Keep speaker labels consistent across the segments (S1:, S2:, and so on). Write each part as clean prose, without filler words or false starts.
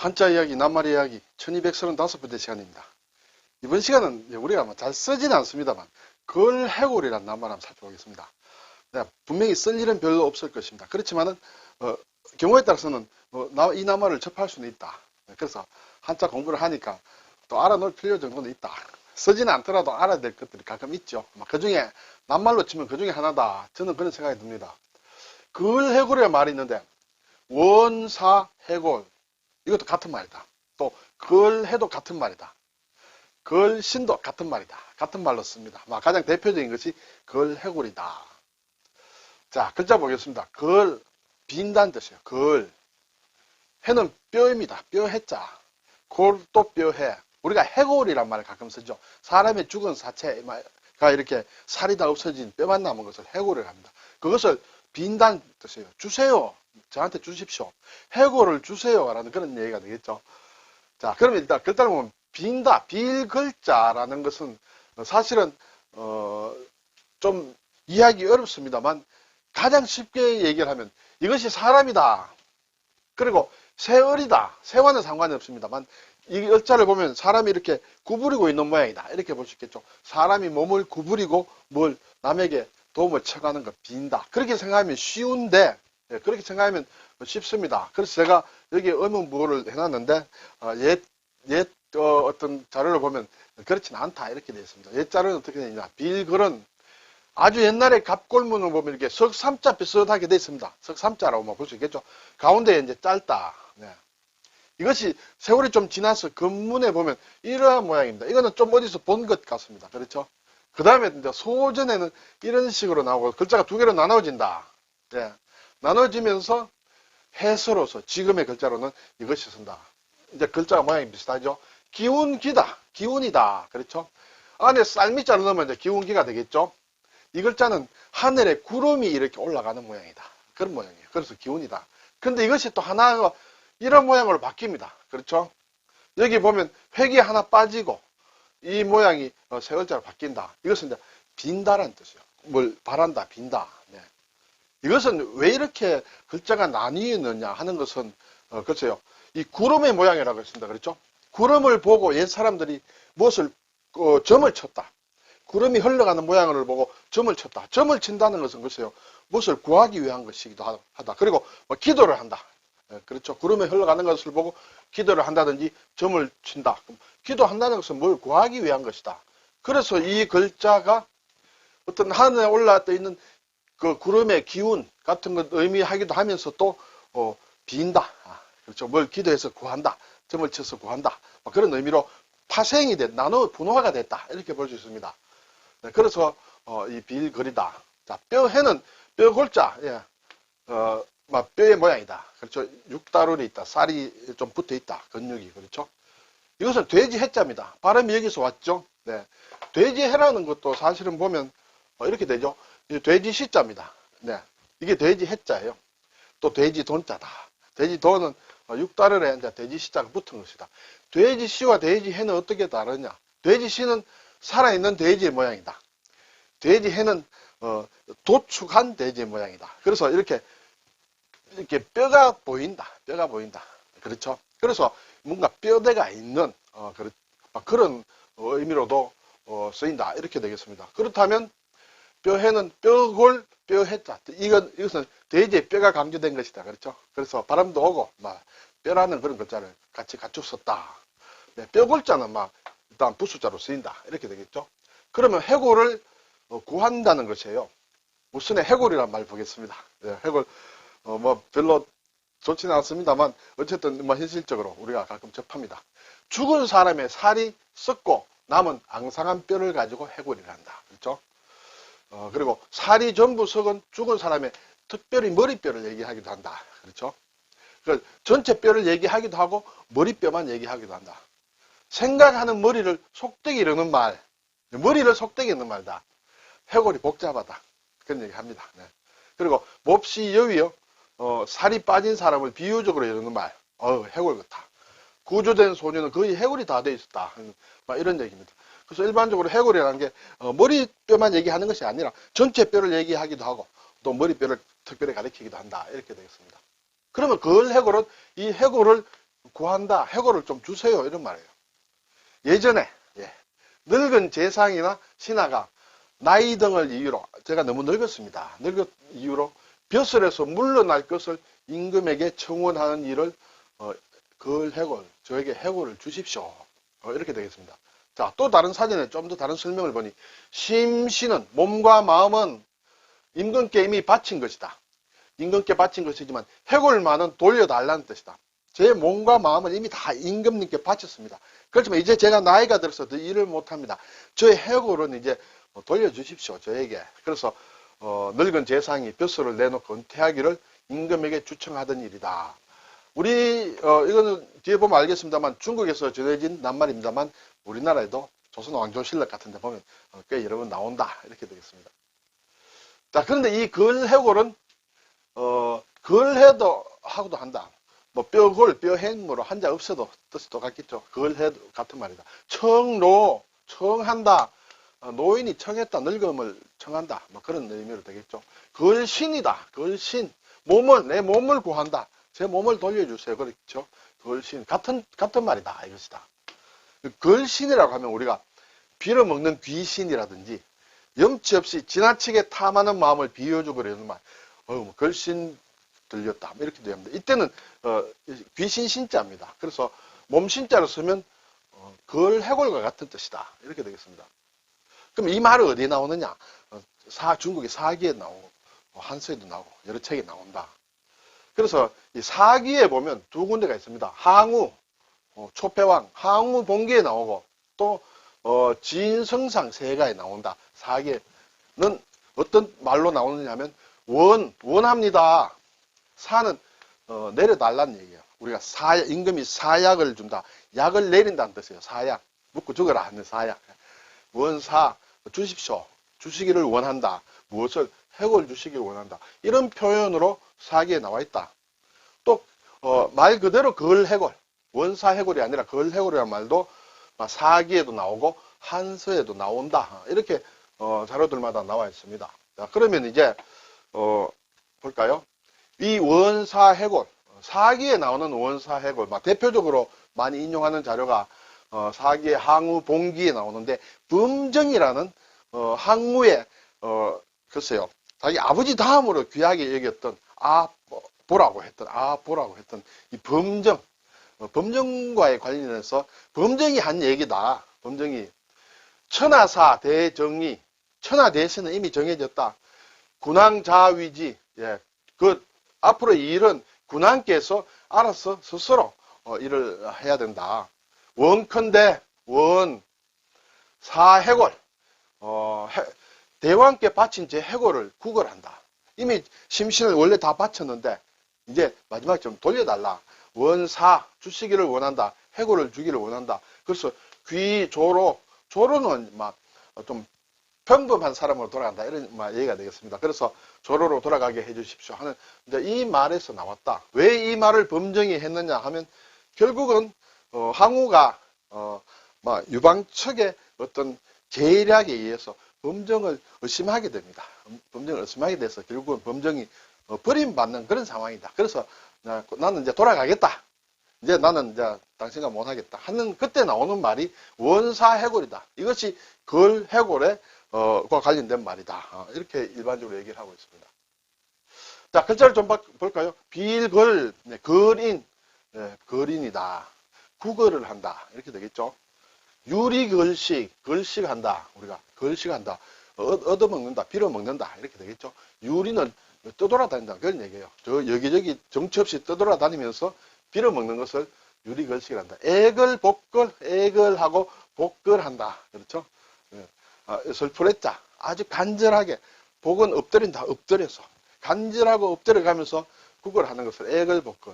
S1: 한자 이야기, 낱말 이야기 1235번째 시간입니다. 이번 시간은 우리가 잘 쓰지는 않습니다만 걸해골이라는 낱말 한번 살펴보겠습니다. 분명히 쓸 일은 별로 없을 것입니다. 그렇지만은 경우에 따라서는 이 낱말을 접할 수는 있다. 그래서 한자 공부를 하니까 또 알아놓을 필요 정도는 있다. 쓰지는 않더라도 알아야 될 것들이 가끔 있죠. 그 중에 낱말로 치면 그 중에 하나다. 저는 그런 생각이 듭니다. 걸해골이라는 말이 있는데 원사해골 이것도 같은 말이다. 또 걸해도 같은 말이다. 걸신도 같은 말이다. 같은 말로 씁니다. 가장 대표적인 것이 걸해골이다. 자, 글자 보겠습니다. 걸, 빈다는 뜻이에요. 걸. 해는 뼈입니다. 뼈 해자. 골도 뼈해. 우리가 해골이란 말을 가끔 쓰죠. 사람의 죽은 사체가 이렇게 살이 다 없어진 뼈만 남은 것을 해골이라고 합니다. 그것을 빈다는 뜻이에요. 주세요. 저한테 주십시오. 해골을 주세요. 라는 그런 얘기가 되겠죠. 자, 그러면 일단 글자를 보면 빈다, 빌 글자라는 것은 사실은 좀 이해하기 어렵습니다만 가장 쉽게 얘기를 하면 이것이 사람이다. 그리고 새얼이다. 새와는 상관이 없습니다만 이 글자를 보면 사람이 이렇게 구부리고 있는 모양이다. 이렇게 볼 수 있겠죠. 사람이 몸을 구부리고 뭘 남에게 도움을 청하는 것 빈다. 그렇게 생각하면 쉬운데 그렇게 생각하면 쉽습니다. 그래서 제가 여기에 의문부호를 해놨는데 옛 어떤 자료를 보면 그렇지는 않다 이렇게 되어 있습니다. 옛 자료는 어떻게 되느냐. 빌글은 아주 옛날에 갑골문을 보면 이렇게 석삼자 비슷하게 되어 있습니다. 석삼자라고 볼 수 있겠죠. 가운데 이제 짧다. 네. 이것이 세월이 좀 지나서 근문에 보면 이러한 모양입니다. 이거는 좀 어디서 본 것 같습니다. 그렇죠? 그 다음에 이제 소전에는 이런 식으로 나오고 글자가 두 개로 나눠진다. 네. 나눠지면서 해서로서 지금의 글자로는 이것이 쓴다. 이제 글자가 모양이 비슷하죠. 기운기다. 기운이다. 그렇죠? 안에 쌀미자를 넣으면 이제 기운기가 되겠죠. 이 글자는 하늘에 구름이 이렇게 올라가는 모양이다. 그런 모양이에요. 그래서 기운이다. 근데 이것이 또 하나가 이런 모양으로 바뀝니다. 그렇죠? 여기 보면 획이 하나 빠지고 이 모양이 세 글자로 바뀐다. 이것은 이제 빈다라는 뜻이에요. 뭘 바란다, 빈다. 네. 이것은 왜 이렇게 글자가 나뉘느냐 하는 것은 글쎄요. 이 구름의 모양이라고 했습니다. 그렇죠? 구름을 보고 옛 사람들이 무엇을 점을 쳤다. 구름이 흘러가는 모양을 보고 점을 쳤다. 점을 친다는 것은 글쎄요. 무엇을 구하기 위한 것이기도 하다. 그리고 기도를 한다. 그렇죠? 구름에 흘러가는 것을 보고 기도를 한다든지 점을 친다. 기도한다는 것은 뭘 구하기 위한 것이다. 그래서 이 글자가 어떤 하늘에 올라떠 있는 그 구름의 기운 같은 것 의미하기도 하면서 또 빈다. 그렇죠. 뭘 기도해서 구한다. 점을 쳐서 구한다. 그런 의미로 파생이 분화가 됐다. 이렇게 볼 수 있습니다. 네, 그래서 이 빌거리다. 자, 뼈해는 뼈골자. 예. 뼈의 모양이다. 그렇죠. 육다룰이 있다. 살이 좀 붙어 있다. 근육이. 그렇죠. 이것은 돼지 해자입니다. 발음이 여기서 왔죠. 네. 돼지 해라는 것도 사실은 보면 이렇게 되죠. 돼지 시자입니다. 네. 이게 돼지 해자예요. 또 돼지 돈자다. 돼지 돈은 육다룰에 이제 돼지 시자가 붙은 것이다. 돼지 시와 돼지 해는 어떻게 다르냐? 돼지 시는 살아있는 돼지의 모양이다. 돼지 해는 도축한 돼지의 모양이다. 그래서 이렇게 뼈가 보인다. 뼈가 보인다. 그렇죠? 그래서 뭔가 뼈대가 있는 그런 의미로도 쓰인다. 이렇게 되겠습니다. 그렇다면 뼈해는 뼈골, 뼈해자. 이것은 돼지의 뼈가 강조된 것이다. 그렇죠? 그래서 바람도 오고 뼈라는 그런 글자를 같이 갖췄었다. 네, 뼈골자는 일단 부수자로 쓰인다. 이렇게 되겠죠? 그러면 해골을 구한다는 것이에요. 우선에 해골이란 말 보겠습니다. 네, 해골 별로 좋지는 않습니다만 어쨌든 현실적으로 우리가 가끔 접합니다. 죽은 사람의 살이 썩고 남은 앙상한 뼈를 가지고 해골이라 한다. 그렇죠? 그리고 살이 전부 썩은 죽은 사람의 특별히 머리뼈를 얘기하기도 한다. 그렇죠? 그러니까 전체 뼈를 얘기하기도 하고 머리뼈만 얘기하기도 한다. 생각하는 머리를 속되게 이르는 말, 머리를 속되게 이르는 말다. 해골이 복잡하다. 그런 얘기 합니다. 네. 그리고 몹시 여위요. 살이 빠진 사람을 비유적으로 이르는 말. 해골 같다. 구조된 소녀는 거의 해골이 다 돼 있었다. 이런 얘기입니다. 그래서 일반적으로 해골이라는 게 머리뼈만 얘기하는 것이 아니라 전체 뼈를 얘기하기도 하고 또 머리뼈를 특별히 가리키기도 한다. 이렇게 되겠습니다. 그러면 그 해골은 이 해골을 구한다, 해골을 좀 주세요, 이런 말이에요. 예전에 늙은 재상이나 신하가 나이 등을 이유로, 제가 너무 늙었습니다. 늙은 이유로 벼슬에서 물러날 것을 임금에게 청원하는 일을 해골, 저에게 해골을 주십시오. 이렇게 되겠습니다. 자, 또 다른 사전에 좀 더 다른 설명을 보니 심신은, 몸과 마음은 임금께 이미 바친 것이다. 임금께 바친 것이지만 해골만은 돌려달라는 뜻이다. 제 몸과 마음은 이미 다 임금님께 바쳤습니다. 그렇지만 이제 제가 나이가 들어서 더 일을 못합니다. 저의 해골은 이제 돌려주십시오, 저에게. 그래서 늙은 재상이 벼슬을 내놓고 은퇴하기를 임금에게 추청하던 일이다. 우리 이거는 뒤에 보면 알겠습니다만 중국에서 전해진 낱말입니다만 우리나라에도 조선 왕조실록 같은 데 보면 꽤 여러 번 나온다, 이렇게 되겠습니다. 자, 그런데 이 걸해골은 걸해도 하고도 한다. 뭐 뼈골, 뼈행무로 한자 없어도 뜻이 똑같겠죠. 걸해도 같은 말이다. 청로, 청한다. 노인이 청했다, 늙음을 청한다, 뭐 그런 의미로 되겠죠. 걸신이다, 걸신. 내 몸을 구한다. 제 몸을 돌려주세요. 그렇죠. 걸신. 같은 말이다, 이것이다. 걸신이라고 하면 우리가 빌어먹는 귀신이라든지 염치 없이 지나치게 탐하는 마음을 비워주고 그러는 말. 뭐 걸신 들렸다, 이렇게 됩니다. 이때는 귀신 신자입니다. 그래서 몸 신자로 쓰면 걸해골과 같은 뜻이다, 이렇게 되겠습니다. 그럼 이 말은 어디에 나오느냐? 중국의 사기에 나오고 한서에도 나오고 여러 책에 나온다. 그래서 이 사기에 보면 두 군데가 있습니다. 항우, 초패왕, 항우 봉기에 나오고 또 진성상 세가에 나온다. 사기에는 어떤 말로 나오느냐 하면 원합니다. 사는 내려달라는 얘기예요. 우리가 임금이 사약을 준다. 약을 내린다는 뜻이에요. 사약. 묻고 죽어라 하는 사약. 원사 주십시오. 주시기를 원한다. 무엇을? 해골 주시기를 원한다. 이런 표현으로 사기에 나와 있다. 또 말 그대로 걸해골, 원사해골이 아니라 걸해골이라는 말도 사기에도 나오고 한서에도 나온다. 이렇게 자료들마다 나와 있습니다. 자, 그러면 이제 볼까요? 이 원사해골, 사기에 나오는 원사해골, 대표적으로 많이 인용하는 자료가 사기의 항우 봉기에 나오는데 범정이라는 항무의 글쎄요, 자기 아버지 다음으로 귀하게 여겼던 보라고 했던 이 범정, 범정과의 관련해서 범정이 한 얘기다. 범정이 천하사 대정이, 천하대세는 이미 정해졌다. 군왕자위지, 앞으로 이 일은 군왕께서 알아서 스스로 일을 해야 된다. 원컨대 사해골, 대왕께 바친 제 해골을 구걸한다. 이미 심신을 원래 다 바쳤는데 이제 마지막에 좀 돌려달라. 원사 주시기를 원한다. 해골을 주기를 원한다. 그래서 조로는 좀 평범한 사람으로 돌아간다, 이런 얘기가 되겠습니다. 그래서 조로로 돌아가게 해주십시오 하는 이제 이 말에서 나왔다. 왜 이 말을 범정이 했느냐 하면 결국은 항우가 유방 측의 어떤 계략에 의해서 범정을 의심하게 됩니다. 범정을 의심하게 돼서 결국은 범정이 버림받는 그런 상황이다. 그래서 나는 이제 돌아가겠다. 이제 나는 이제 당신과 못하겠다 하는 그때 나오는 말이 원사해골이다. 이것이 걸해골에 과 관련된 말이다. 이렇게 일반적으로 얘기를 하고 있습니다. 자, 글자를 좀 볼까요? 빌걸, 걸인, 걸인이다. 구걸을 한다. 이렇게 되겠죠. 유리걸식, 걸식한다. 우리가 걸식한다. 얻어먹는다, 빌어먹는다. 이렇게 되겠죠. 유리는 떠돌아다닌다. 그런 얘기예요. 여기저기 정처 없이 떠돌아다니면서 빌어먹는 것을 유리걸식이란다. 애걸복걸, 애걸하고 복걸한다. 그렇죠? 설풀했자 아주 간절하게, 복은 엎드린다, 엎드려서 간절하고 엎드려가면서 구걸하는 것을 애걸복걸.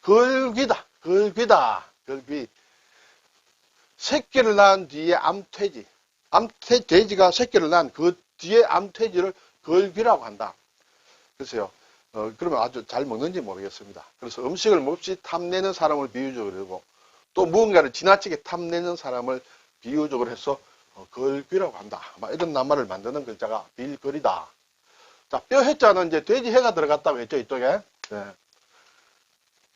S1: 걸귀다, 걸귀. 새끼를 낳은 뒤에 암퇴지, 돼지가 새끼를 낳은 그 뒤에 암퇴지를 걸귀라고 한다. 글쎄요, 그러면 아주 잘 먹는지 모르겠습니다. 그래서 음식을 몹시 탐내는 사람을 비유적으로 하고 또 무언가를 지나치게 탐내는 사람을 비유적으로 해서 걸귀라고 한다. 이런 낱말을 만드는 글자가 빌걸이다. 자, 뼈 해자는 이제 돼지 해가 들어갔다고 했죠, 이쪽에. 네.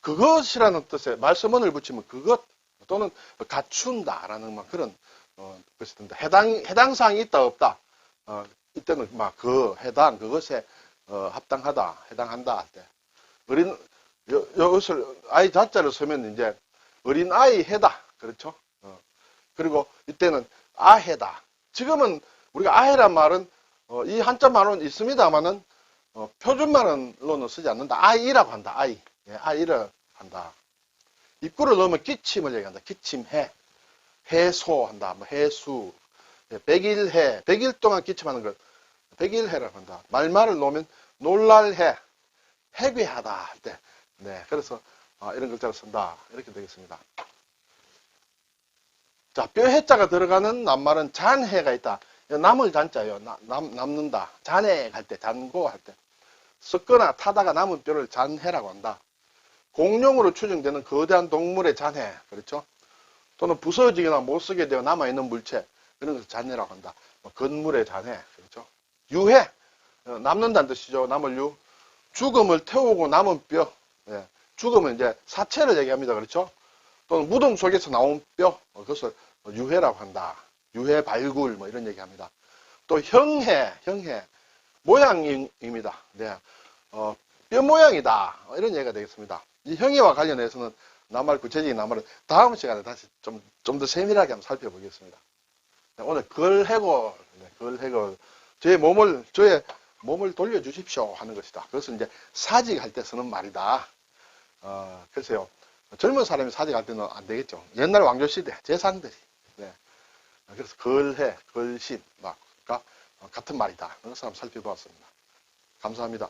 S1: 그것이라는 뜻의 말씀원을 붙이면 그것 또는 갖춘다라는 막 그런 것이 든다. 해당 사항이 있다 없다. 이때는 막 그 해당 그것에 합당하다, 해당한다 할 때. 여기서 아이 자자를 쓰면 이제 어린 아이 해다. 그렇죠? 그리고 이때는 아해다. 지금은 우리가 아해란 말은 이 한자말은 있습니다만은 표준말로는 쓰지 않는다. 아이라고 한다. 아이. 예, 아이를 한다. 입구를 넣으면 기침을 얘기한다. 기침해. 해소한다. 뭐 해수. 예, 백일해. 100일 동안 기침하는 것. 백일해라고 한다. 말말을 놓으면 놀랄해. 해괴하다 할 때. 네. 그래서 이런 글자를 쓴다. 이렇게 되겠습니다. 자, 뼈해자가 들어가는 낱말은 잔해가 있다. 남을 잔자요. 남는다. 잔해 할 때, 잔고 할 때. 썩거나 타다가 남은 뼈를 잔해라고 한다. 공룡으로 추정되는 거대한 동물의 잔해. 그렇죠? 또는 부서지거나 못 쓰게 되어 남아있는 물체. 이런 것을 잔해라고 한다. 건물의 잔해. 그렇죠? 유해. 남는다는 뜻이죠. 남을 유. 죽음을 태우고 남은 뼈. 예. 죽음은 이제 사체를 얘기합니다. 그렇죠? 또는 무덤 속에서 나온 뼈. 그것을 유해라고 한다. 유해 발굴. 뭐 이런 얘기합니다. 또 형해. 모양입니다. 네. 뼈 모양이다. 이런 얘기가 되겠습니다. 이 형해와 관련해서는 낱말 구체적인 낱말은 다음 시간에 다시 좀 더 세밀하게 한번 살펴보겠습니다. 네, 오늘 걸해골, 걸해골. 저의 몸을 돌려주십시오 하는 것이다. 그것은 이제 사직할 때 쓰는 말이다. 글쎄요. 젊은 사람이 사직할 때는 안 되겠죠. 옛날 왕조시대 재상들이. 네. 그래서 걸해, 걸신, 같은 말이다. 그것을 한번 살펴보았습니다. 감사합니다.